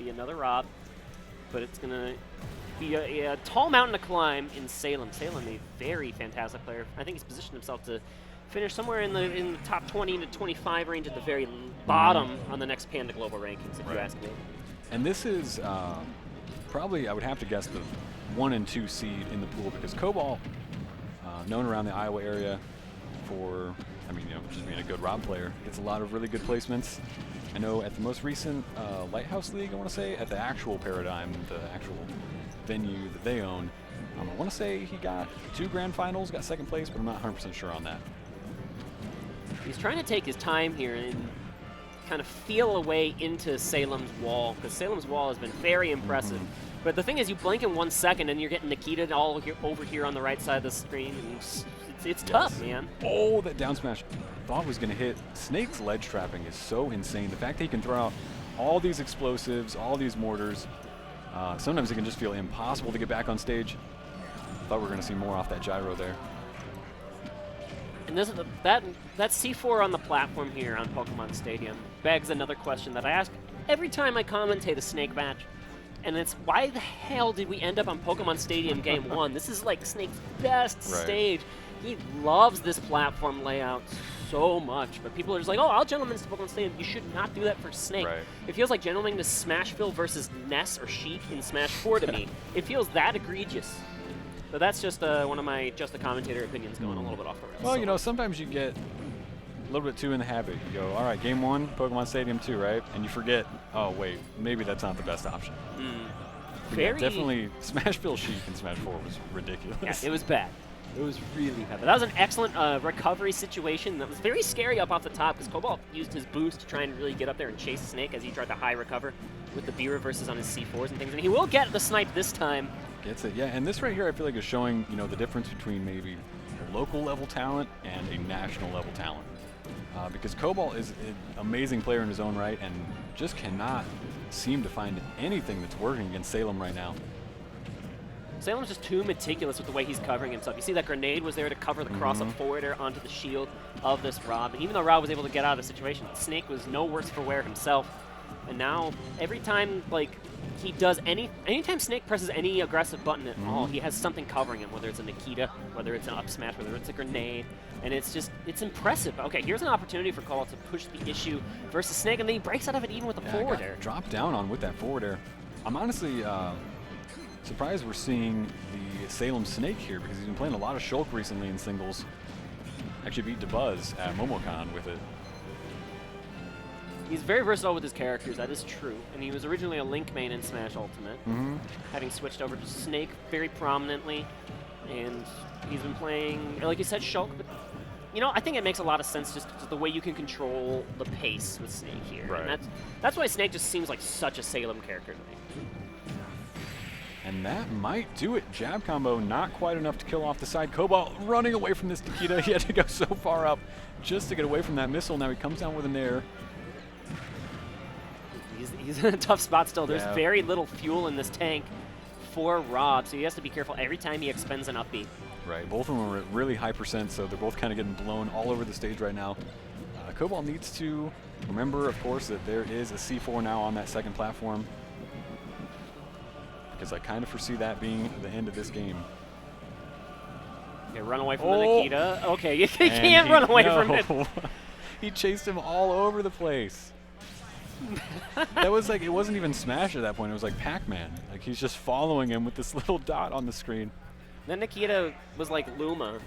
be another Rob, but it's going to be a tall mountain to climb in Salem. Salem, a very fantastic player. I think he's positioned himself to finish somewhere in the top 20 to 25 range at the very bottom on the next Panda Global rankings, if you ask me. And this is probably, I would have to guess, the 1 and 2 seed in the pool, because Cobalt, known around the Iowa area for, I mean, just being a good Rob player, gets a lot of really good placements. I know at the most recent Lighthouse League, I want to say, at the actual Paradigm, the actual venue that they own, I want to say he got 2 grand finals, got 2nd place, but I'm not 100% sure on that. He's trying to take his time here and kind of feel a way into Salem's wall, because Salem's wall has been very impressive. But the thing is, you blink in 1 second and you're getting Nikita all here, over here on the right side of the screen, and it's tough, man. Oh, that down smash thought was going to hit. Snake's ledge trapping is so insane. The fact that he can throw out all these explosives, all these mortars, sometimes it can just feel impossible to get back on stage. Thought we were going to see more off that gyro there. And this is that C4 on the platform here on Pokemon Stadium begs another question that I ask every time I commentate a Snake match. And it's, why the hell did we end up on Pokemon Stadium Game 1? This is like Snake's best stage. He loves this platform layout so much. But people are just like, oh, I'll Gentleman's to Pokemon Stadium. You should not do that for Snake. It feels like Gentleman to Smashville versus Ness or Sheik in Smash 4 to me. It feels that egregious. But that's just one of my just the commentator opinions going a little bit off the rails. Well, you know, sometimes you get a little bit too in the habit. You go, all right, game 1, Pokemon Stadium 2, right? And you forget, oh, wait, maybe that's not the best option. Yeah, definitely, Smashville Sheik in Smash 4 was ridiculous. Yeah, it was bad. It was really bad. But that was an excellent recovery situation. That was very scary up off the top, because Cobalt used his boost to try and really get up there and chase Snake as he tried to high recover with the B reverses on his C4s and things. And he will get the snipe this time. Gets it, yeah. And this right here, I feel like is showing, you know, the difference between maybe a local level talent and a national level talent. Because Cobalt is an amazing player in his own right and just cannot seem to find anything that's working against Salem right now. Salem's just too meticulous with the way he's covering himself. You see that grenade was there to cover the cross-up forwarder onto the shield of this Rob. And even though Rob was able to get out of the situation, Snake was no worse for wear himself. And now, every time, like, he does anytime Snake presses any aggressive button at all, he has something covering him, whether it's a Nikita, whether it's an up smash, whether it's a grenade. And it's just, it's impressive. Okay, here's an opportunity for Cobalt to push the issue versus Snake, and then he breaks out of it even with the forward air. Drop down on with that forward air. I'm honestly surprised we're seeing the Salem Snake here, because he's been playing a lot of Shulk recently in singles. Actually beat DeBuzz at MomoCon with it. He's very versatile with his characters, that is true. And he was originally a Link main in Smash Ultimate, having switched over to Snake very prominently. And he's been playing, like you said, Shulk, but you know, I think it makes a lot of sense just the way you can control the pace with Snake here. And that's why Snake just seems like such a Salem character to me. And that might do it. Jab combo, not quite enough to kill off the side. Cobalt running away from this Nikita. He had to go so far up just to get away from that missile. Now he comes down with an air. He's in a tough spot still. There's very little fuel in this tank for Rob, so he has to be careful every time he expends an up B. Right, both of them are at really high percent, so they're both kind of getting blown all over the stage right now. Cobalt needs to remember, of course, that there is a C4 now on that second platform, because I kind of foresee that being the end of this game. Okay, run away from the Nikita. Okay, you can't run away from it. He chased him all over the place. That was like, it wasn't even Smash at that point, it was like Pac-Man. Like, he's just following him with this little dot on the screen. Then Nikita was like Luma.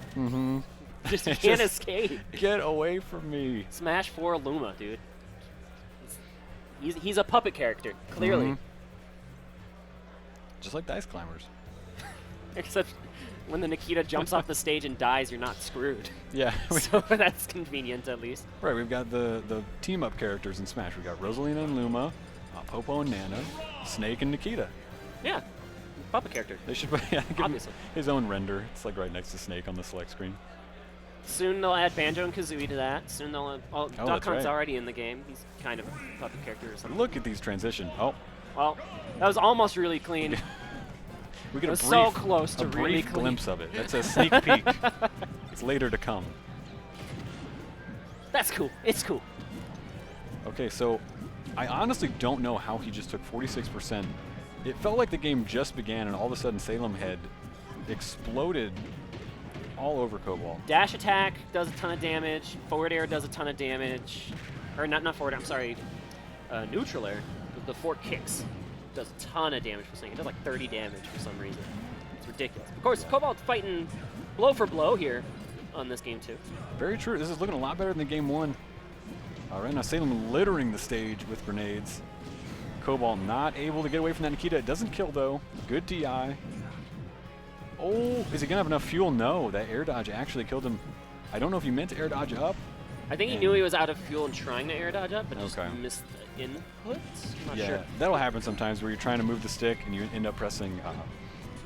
Just can't escape. Get away from me. Smash 4 Luma, dude. He's a puppet character, clearly. Just like Dice Climbers. Except when the Nikita jumps off the stage and dies, you're not screwed. Yeah. So that's convenient, at least. Right, we've got the team-up characters in Smash. We've got Rosalina and Luma, Popo and Nana, Snake and Nikita. Yeah, puppet character. They should give him his own render. It's like right next to Snake on the select screen. Soon they'll add Banjo and Kazooie to that. Soon they'll Duck Hunt's already in the game. He's kind of a puppet character or something. Look at these transitions. Oh. Well, that was almost really clean. We get so close to really brief glimpse of it. That's a sneak peek. It's later to come. That's cool. It's cool. Okay, so I honestly don't know how he just took 46%. It felt like the game just began, and all of a sudden Salem had exploded all over Cobalt. Dash attack does a ton of damage. Forward air does a ton of damage. Or not forward air, I'm sorry. Neutral air. The fork kicks does a ton of damage for Snake. It does like 30 damage for some reason. It's ridiculous. Of course, Cobalt's fighting blow for blow here on this game too. Very true. This is looking a lot better than game 1. Right now, Salem littering the stage with grenades. Cobalt not able to get away from that Nikita. It doesn't kill, though. Good DI. Oh, is he going to have enough fuel? No, that air dodge actually killed him. I don't know if he meant to air dodge up. I think he knew he was out of fuel and trying to air dodge up, but just Okay. missed the input. I'm not Yeah, sure. that'll happen sometimes where you're trying to move the stick and you end up pressing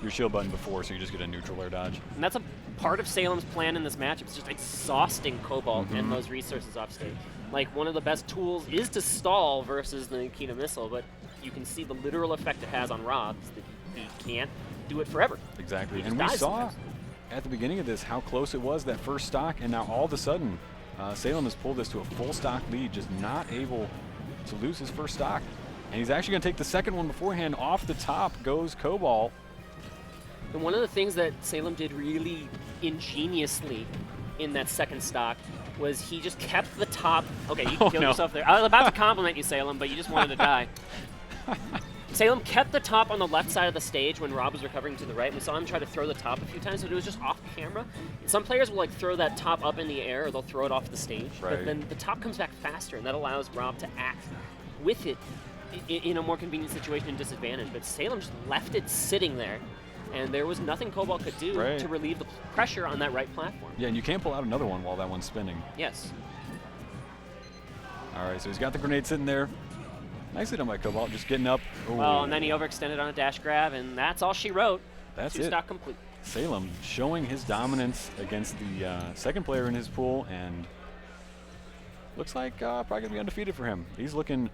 your shield button before, so you just get a neutral air dodge. And that's a part of Salem's plan in this match. It's just exhausting Cobalt and those resources off stage. Like, one of the best tools is to stall versus the Nikita missile, but you can see the literal effect it has on Rob, that he can't do it forever. Exactly. He And just we dies saw sometimes. at the beginning of this how close it was, that first stock, and now all of a sudden, Salem has pulled this to a full stock lead, just not able to lose his first stock. And he's actually going to take the second one beforehand. Off the top goes Cobalt. And one of the things that Salem did really ingeniously in that second stock was he just kept the top. Okay, you killed yourself there. I was about to compliment you, Salem, but you just wanted to die. Salem kept the top on the left side of the stage when Rob was recovering to the right. We saw him try to throw the top a few times, but it was just off camera. Some players will like throw that top up in the air, or they'll throw it off the stage. Right. But then the top comes back faster, and that allows Rob to act with it in a more convenient situation and disadvantage. But Salem just left it sitting there, and there was nothing Cobalt could do to relieve the pressure on that right platform. Yeah, and you can't pull out another one while that one's spinning. Yes. All right, so he's got the grenade sitting there. Nicely done by Cobalt, just getting up. Ooh. Well, and then he overextended on a dash grab, and that's all she wrote. That's Two it. stock complete. Salem showing his dominance against the second player in his pool, and looks like probably going to be undefeated for him. He's looking